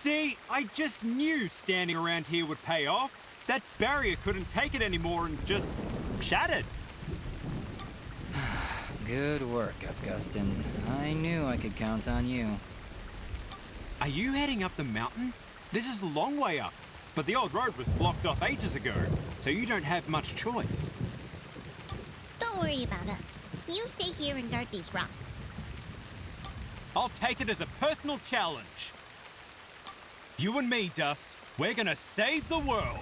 See, I just knew standing around here would pay off. That barrier couldn't take it anymore and just shattered. Good work, Augustin. I knew I could count on you. Are you heading up the mountain? This is a long way up, but the old road was blocked off ages ago, so you don't have much choice. Don't worry about us. You stay here and guard these rocks. I'll take it as a personal challenge. You and me, Dust, we're gonna save the world.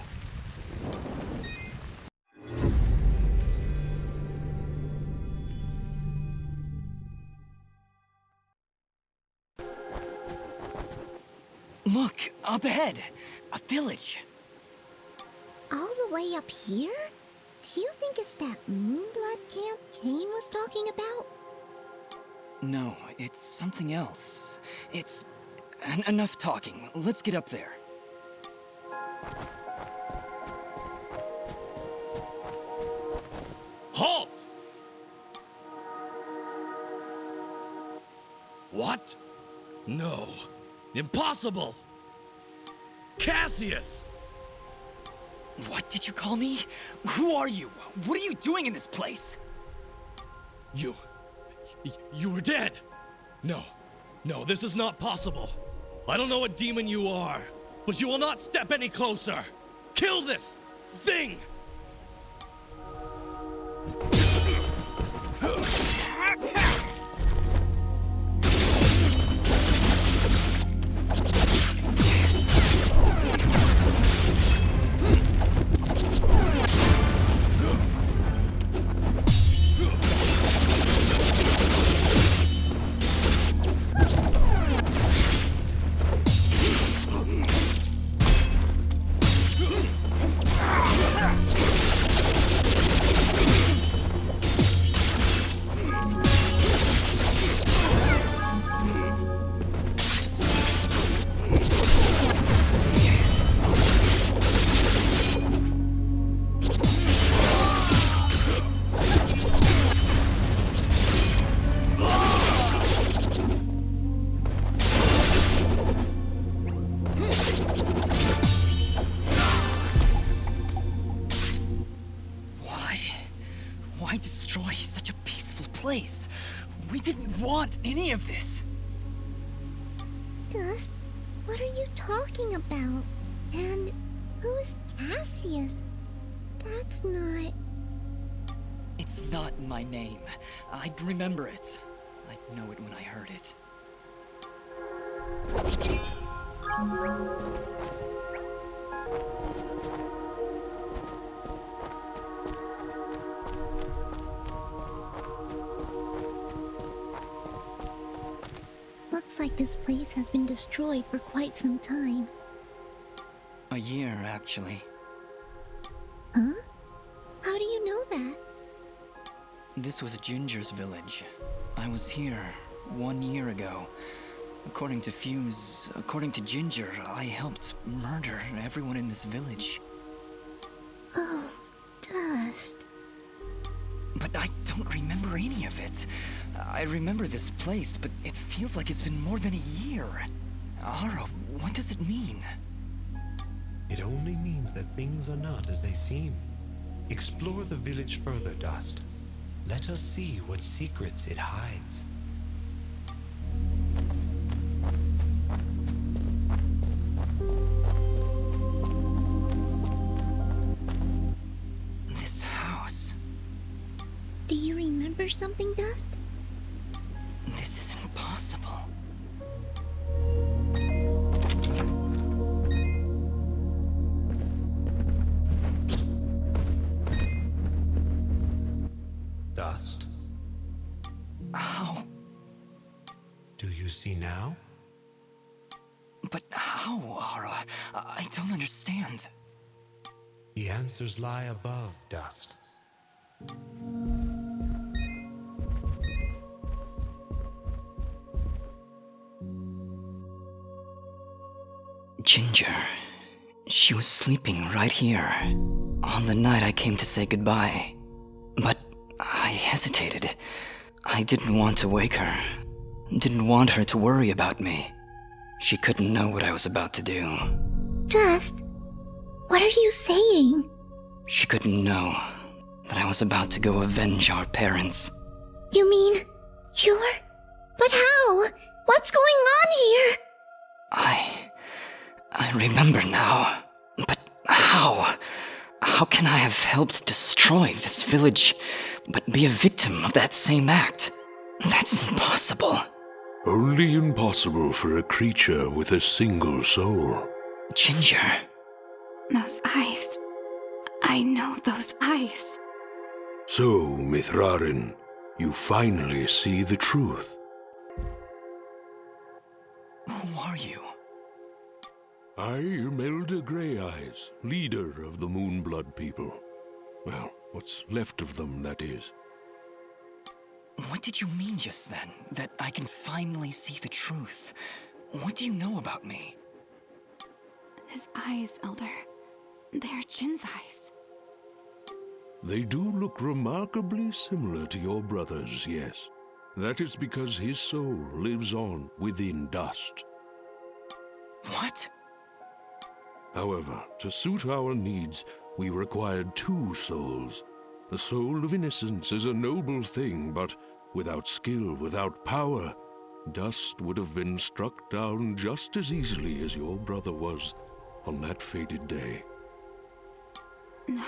Look, up ahead. A village. All the way up here? Do you think it's that Moonblood camp Kane was talking about? No, it's something else. It's... enough talking. Let's get up there. Halt! What? No. Impossible! Cassius! What did you call me? Who are you? What are you doing in this place? You were dead! No, this is not possible. I don't know what demon you are, but you will not step any closer! Kill this thing! Why destroy such a peaceful place? We didn't want any of this. Dust, what are you talking about? And who's Cassius? That's not... It's not my name. I'd remember it. I'd know it when I heard it. Looks like this place has been destroyed for quite some time. A year, actually. Huh? How do you know that? This was a Ginger's village. I was here 1 year ago. According to Fuse, according to Ginger, I helped murder everyone in this village. Oh, Dust. But I don't remember any of it. I remember this place, but it feels like it's been more than a year. Ara, what does it mean? It only means that things are not as they seem. Explore the village further, Dust. Let us see what secrets it hides. This house. Do you remember something, Dust? This isn't possible. Dust. How? Do you see now? But how, Ara? I don't understand. The answers lie above, Dust. Ginger. She was sleeping right here, on the night I came to say goodbye. But I hesitated. I didn't want to wake her. Didn't want her to worry about me. She couldn't know what I was about to do. Dust, what are you saying? She couldn't know that I was about to go avenge our parents. You mean you're... But how? What's going on here? I remember now. But how? How can I have helped destroy this village, but be a victim of that same act? That's impossible. Only impossible for a creature with a single soul. Ginger. Those eyes. I know those eyes. So, Mithrarin, you finally see the truth. Who are you? I am Elder Grey Eyes, leader of the Moonblood people. Well, what's left of them, that is. What did you mean just then? That I can finally see the truth? What do you know about me? His eyes, Elder. They're Jin's eyes. They do look remarkably similar to your brother's, yes. That is because his soul lives on within Dust. What? However, to suit our needs, we required 2 souls. The soul of innocence is a noble thing, but without skill, without power, Dust would have been struck down just as easily as your brother was on that fated day. No.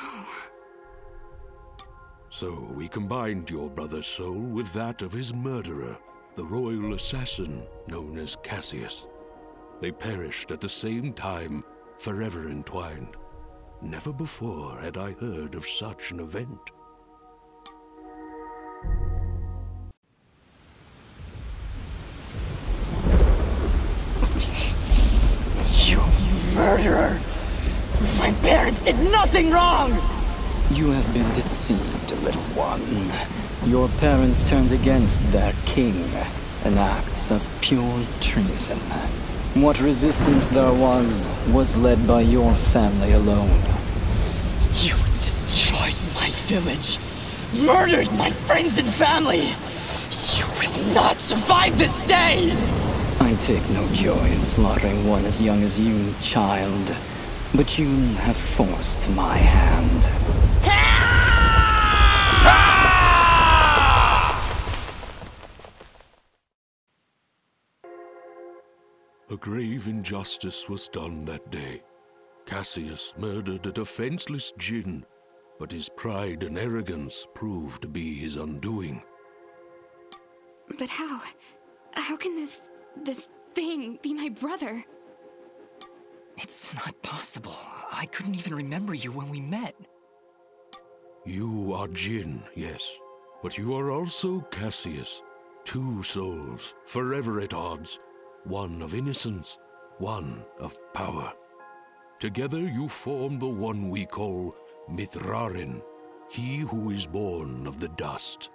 So we combined your brother's soul with that of his murderer, the royal assassin known as Cassius. They perished at the same time, forever entwined. Never before had I heard of such an event. You murderer! My parents did nothing wrong! You have been deceived, little one. Your parents turned against their king, an act of pure treason. What resistance there was led by your family alone. You destroyed my village, murdered my friends and family. You will not survive this day! I take no joy in slaughtering one as young as you, child. But you have forced my hand. A grave injustice was done that day. Cassius murdered a defenseless Jinn, but his pride and arrogance proved to be his undoing. But how? How can this thing be my brother? It's not possible. I couldn't even remember you when we met. You are Jinn, yes, but you are also Cassius. 2 souls, forever at odds. One of innocence, one of power. Together you form the one we call Mithrarin, he who is born of the dust.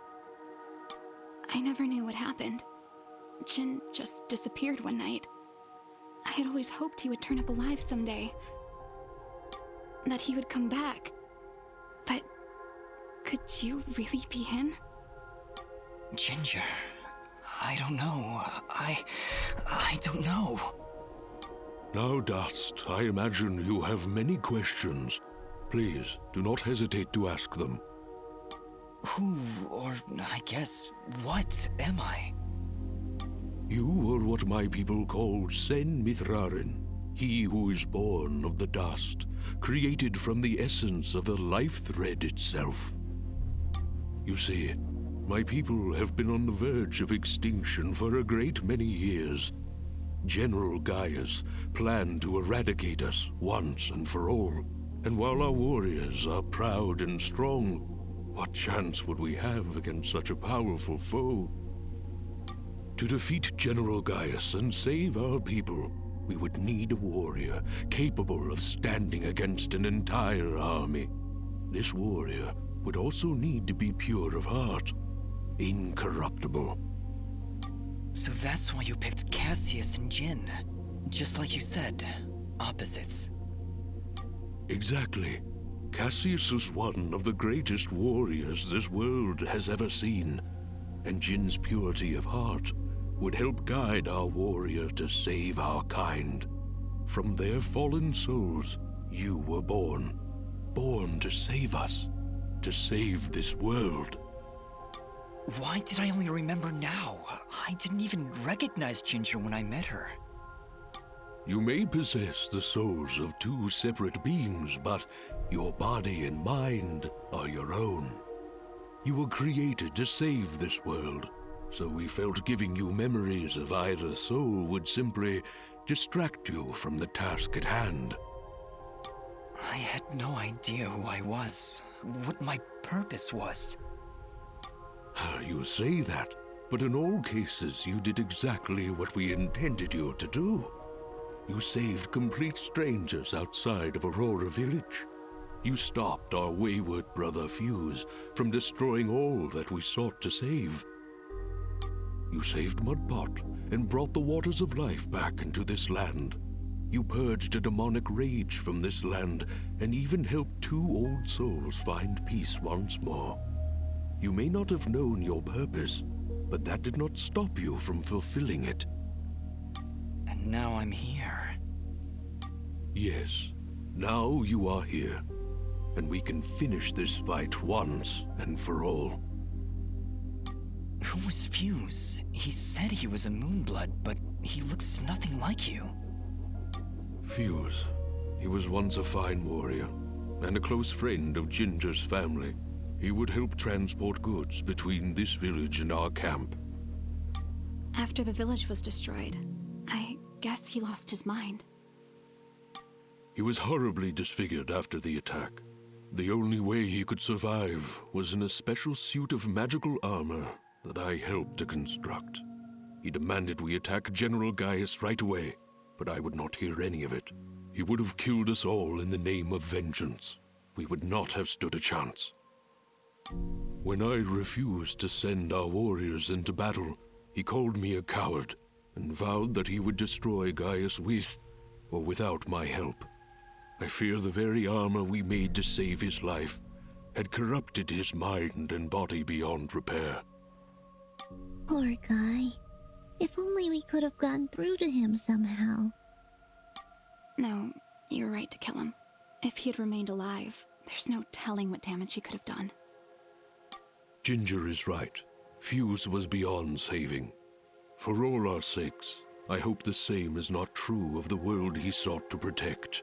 I never knew what happened. Jin just disappeared one night. I had always hoped he would turn up alive someday. That he would come back. But could you really be him? Ginger, I don't know. I don't know. Now, Dust, I imagine you have many questions. Please, do not hesitate to ask them. Who, or I guess, what am I? You are what my people call Sen Mithrarin, he who is born of the dust, created from the essence of the life thread itself. You see, my people have been on the verge of extinction for a great many years. General Gaius planned to eradicate us once and for all, and while our warriors are proud and strong, what chance would we have against such a powerful foe? To defeat General Gaius and save our people, we would need a warrior capable of standing against an entire army. This warrior would also need to be pure of heart, incorruptible. So that's why you picked Cassius and Jin. Just like you said, opposites. Exactly. Cassius is one of the greatest warriors this world has ever seen, and Jin's purity of heart would help guide our warrior to save our kind. From their fallen souls, you were born. Born to save us. To save this world. Why did I only remember now? I didn't even recognize Ginger when I met her. You may possess the souls of two separate beings, but your body and mind are your own. You were created to save this world, so we felt giving you memories of either soul would simply distract you from the task at hand. I had no idea who I was, what my purpose was. You say that, but in all cases you did exactly what we intended you to do. You saved complete strangers outside of Aurora Village. You stopped our wayward brother Fuse from destroying all that we sought to save. You saved Mudpot and brought the waters of life back into this land. You purged a demonic rage from this land and even helped two old souls find peace once more. You may not have known your purpose, but that did not stop you from fulfilling it. And now I'm here. Yes, now you are here, and we can finish this fight once and for all. Who was Fuse? He said he was a Moonblood, but he looks nothing like you. Fuse. He was once a fine warrior, and a close friend of Ginger's family. He would help transport goods between this village and our camp. After the village was destroyed, I guess he lost his mind. He was horribly disfigured after the attack. The only way he could survive was in a special suit of magical armor that I helped to construct. He demanded we attack General Gaius right away, but I would not hear any of it. He would have killed us all in the name of vengeance. We would not have stood a chance. When I refused to send our warriors into battle, he called me a coward and vowed that he would destroy Gaius with or without my help. I fear the very armor we made to save his life had corrupted his mind and body beyond repair. Poor guy. If only we could have gotten through to him somehow. No, you're right to kill him. If he had remained alive, there's no telling what damage he could have done. Ginger is right. Fuse was beyond saving. For all our sakes, I hope the same is not true of the world he sought to protect.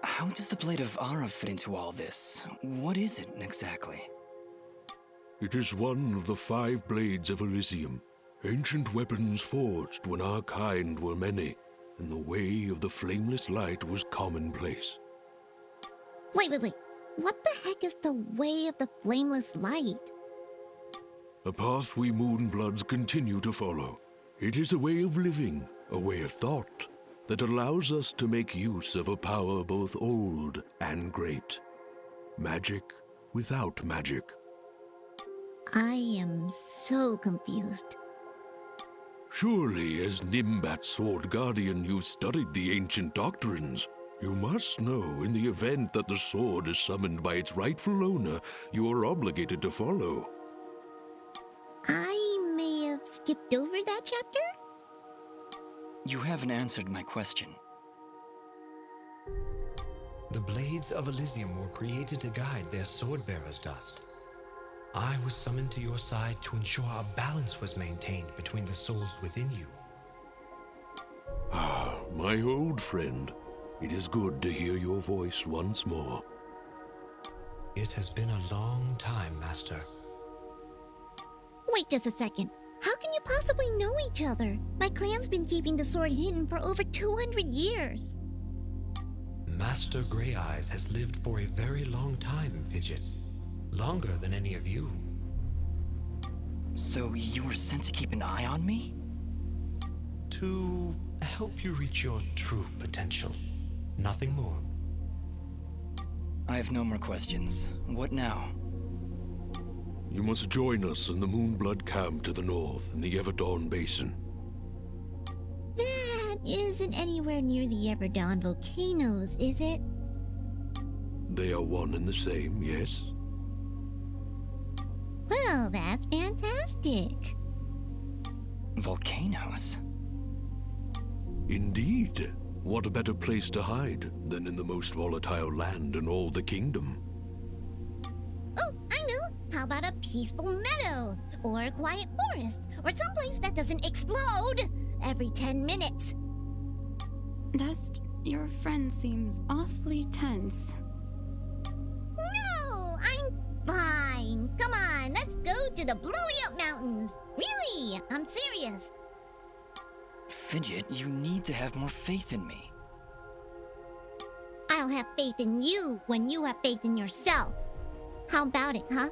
How does the Blade of Ara fit into all this? What is it, exactly? It is one of the 5 blades of Elysium, ancient weapons forged when our kind were many, and the way of the flameless light was commonplace. Wait. What the heck is the way of the flameless light? A path we Moonbloods continue to follow. It is a way of living, a way of thought, that allows us to make use of a power both old and great. Magic without magic. I am so confused. Surely, as Nimbat's Sword Guardian, you've studied the ancient doctrines. You must know, in the event that the sword is summoned by its rightful owner, you are obligated to follow. I may have skipped over that chapter? You haven't answered my question. The Blades of Elysium were created to guide their sword-bearers, Dust. I was summoned to your side to ensure a balance was maintained between the souls within you. Ah, my old friend. It is good to hear your voice once more. It has been a long time, Master. Wait just a second. How can you possibly know each other? My clan's been keeping the sword hidden for over 200 years. Master Grey Eyes has lived for a very long time, Fidget. Longer than any of you. So you were sent to keep an eye on me? To help you reach your true potential. Nothing more. I have no more questions. What now? You must join us in the Moonblood camp to the north in the Everdawn Basin. That isn't anywhere near the Everdawn volcanoes, is it? They are one and the same, yes? Well, that's fantastic. Volcanoes? Indeed. What a better place to hide than in the most volatile land in all the kingdom? Oh, I know! How about a peaceful meadow? Or a quiet forest? Or someplace that doesn't explode every 10 minutes? Dust, your friend seems awfully tense. No! I'm fine! Come on, let's go to the blowy-up mountains! Really, I'm serious! Fidget, you need to have more faith in me. I'll have faith in you when you have faith in yourself. How about it, huh?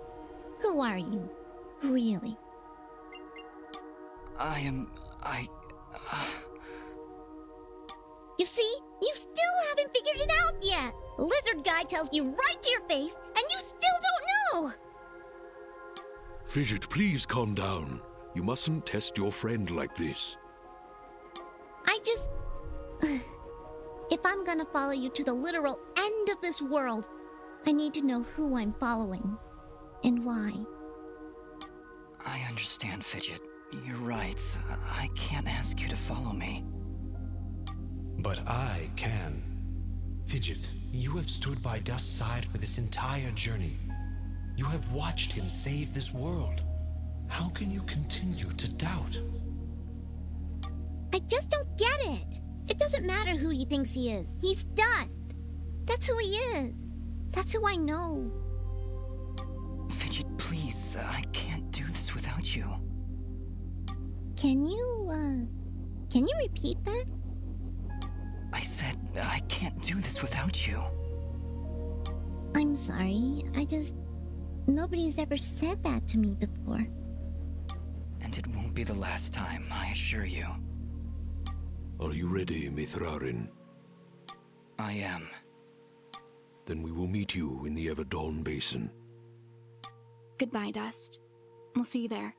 Who are you? Really? You see? You still haven't figured it out yet! Lizard guy tells you right to your face, and you still don't know! Fidget, please calm down. You mustn't test your friend like this. I just... If I'm gonna follow you to the literal end of this world, I need to know who I'm following. And why. I understand, Fidget. You're right. I can't ask you to follow me. But I can. Fidget, you have stood by Dust's side for this entire journey. You have watched him save this world. How can you continue to doubt? I just don't get it. It doesn't matter who he thinks he is. He's Dust. That's who he is. That's who I know. Fidget, please. I can't do this without you. Can you repeat that? I said I can't do this without you. I'm sorry. Nobody's ever said that to me before. And it won't be the last time, I assure you. Are you ready, Mithrarin? I am. Then we will meet you in the Everdawn Basin. Goodbye, Dust. We'll see you there.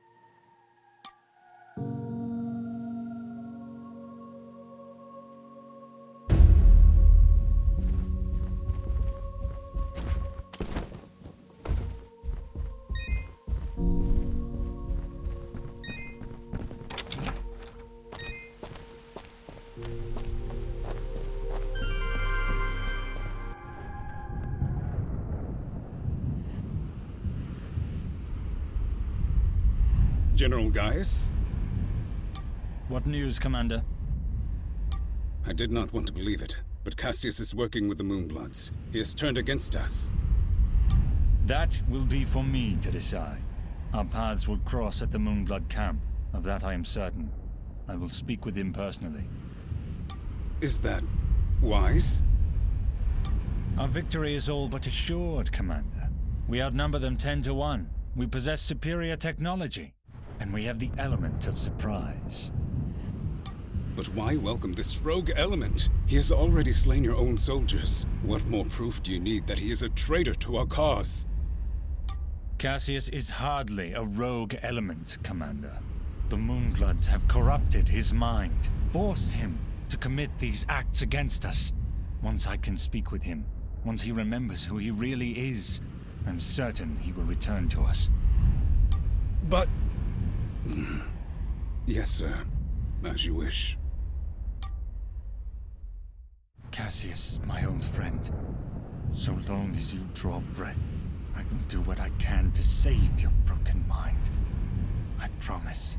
General Gaius? What news, Commander? I did not want to believe it, but Cassius is working with the Moonbloods. He has turned against us. That will be for me to decide. Our paths will cross at the Moonblood camp. Of that I am certain. I will speak with him personally. Is that wise? Our victory is all but assured, Commander. We outnumber them 10 to 1. We possess superior technology. And we have the element of surprise. But why welcome this rogue element? He has already slain your own soldiers. What more proof do you need that he is a traitor to our cause? Cassius is hardly a rogue element, Commander. The Moonbloods have corrupted his mind, forced him to commit these acts against us. Once I can speak with him, once he remembers who he really is, I'm certain he will return to us. But... Yes, sir. As you wish. Cassius, my own friend. So long as you draw breath, I will do what I can to save your broken mind. I promise.